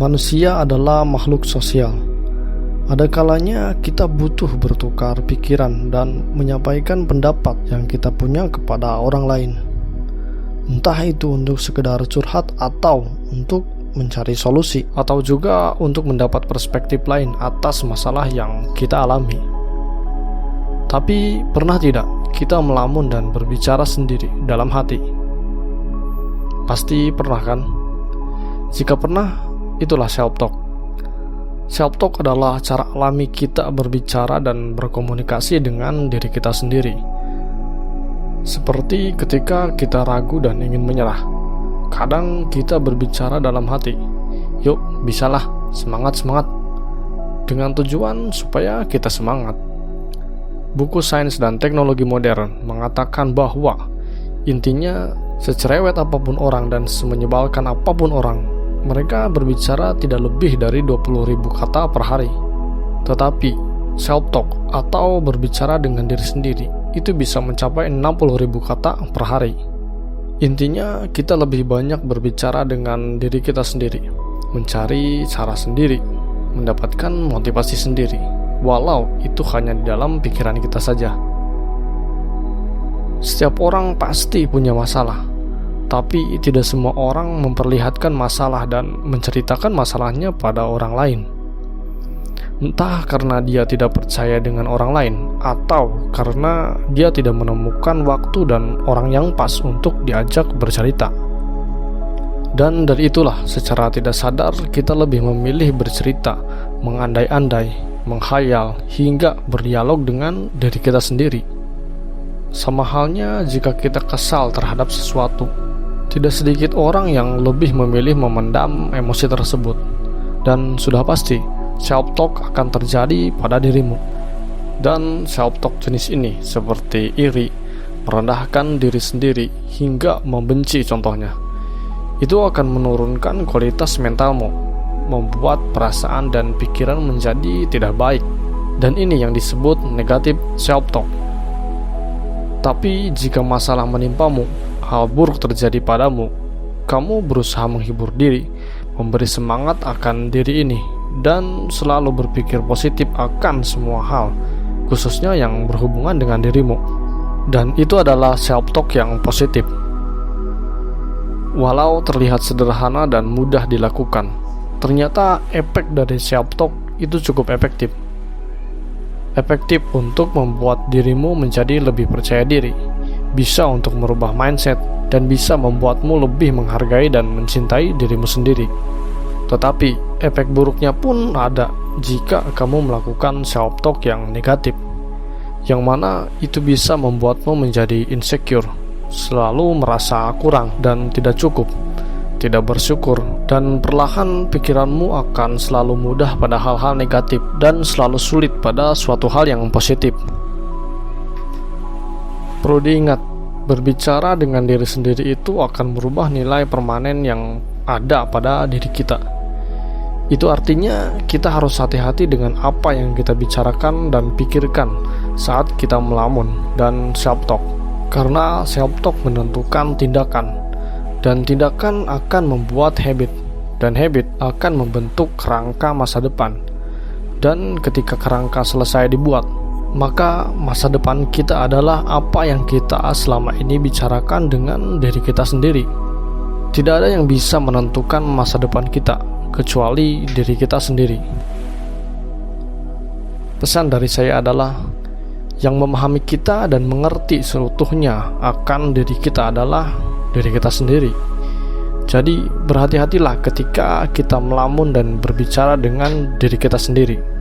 Manusia adalah makhluk sosial. Ada kalanya kita butuh bertukar pikiran dan menyampaikan pendapat yang kita punya kepada orang lain. Entah itu untuk sekedar curhat atau untuk mencari solusi, atau juga untuk mendapat perspektif lain atas masalah yang kita alami. Tapi pernah tidak kita melamun dan berbicara sendiri dalam hati? Pasti pernah kan? Jika pernah, itulah self-talk. Self-talk adalah cara alami kita berbicara dan berkomunikasi dengan diri kita sendiri. Seperti ketika kita ragu dan ingin menyerah. Kadang kita berbicara dalam hati, "Yuk, bisalah, semangat-semangat." Dengan tujuan supaya kita semangat. Buku sains dan teknologi modern mengatakan bahwa intinya secerewet apapun orang dan semenyebalkan apapun orang, mereka berbicara tidak lebih dari 20.000 kata per hari. Tetapi self-talk atau berbicara dengan diri sendiri itu bisa mencapai 60.000 kata per hari. Intinya kita lebih banyak berbicara dengan diri kita sendiri, mencari cara sendiri, mendapatkan motivasi sendiri, walau itu hanya di dalam pikiran kita saja. Setiap orang pasti punya masalah, tapi tidak semua orang memperlihatkan masalah dan menceritakan masalahnya pada orang lain. Entah karena dia tidak percaya dengan orang lain, atau karena dia tidak menemukan waktu dan orang yang pas untuk diajak bercerita. Dan dari itulah secara tidak sadar kita lebih memilih bercerita, mengandai-andai, menghayal, hingga berdialog dengan diri kita sendiri. Sama halnya jika kita kesal terhadap sesuatu, tidak sedikit orang yang lebih memilih memendam emosi tersebut. Dan sudah pasti self-talk akan terjadi pada dirimu. Dan self-talk jenis ini seperti iri, merendahkan diri sendiri, hingga membenci contohnya. Itu akan menurunkan kualitas mentalmu, membuat perasaan dan pikiran menjadi tidak baik. Dan ini yang disebut negatif self-talk. Tapi jika masalah menimpamu, hal buruk terjadi padamu, kamu berusaha menghibur diri, memberi semangat akan diri ini, dan selalu berpikir positif akan semua hal, khususnya yang berhubungan dengan dirimu. Dan itu adalah self-talk yang positif. Walau terlihat sederhana dan mudah dilakukan, ternyata efek dari self-talk itu cukup efektif. Efektif untuk membuat dirimu menjadi lebih percaya diri, bisa untuk merubah mindset, dan bisa membuatmu lebih menghargai dan mencintai dirimu sendiri. Tetapi efek buruknya pun ada jika kamu melakukan self-talk yang negatif, yang mana itu bisa membuatmu menjadi insecure, selalu merasa kurang dan tidak cukup, tidak bersyukur, dan perlahan pikiranmu akan selalu mudah pada hal-hal negatif dan selalu sulit pada suatu hal yang positif. Perlu diingat, berbicara dengan diri sendiri itu akan merubah nilai permanen yang ada pada diri kita. Itu artinya kita harus hati-hati dengan apa yang kita bicarakan dan pikirkan saat kita melamun dan self-talk. Karena self-talk menentukan tindakan, dan tindakan akan membuat habit, dan habit akan membentuk kerangka masa depan. Dan ketika kerangka selesai dibuat, maka masa depan kita adalah apa yang kita selama ini bicarakan dengan diri kita sendiri. Tidak ada yang bisa menentukan masa depan kita kecuali diri kita sendiri. Pesan dari saya adalah, yang memahami kita dan mengerti seutuhnya akan diri kita adalah diri kita sendiri. Jadi berhati-hatilah ketika kita melamun dan berbicara dengan diri kita sendiri.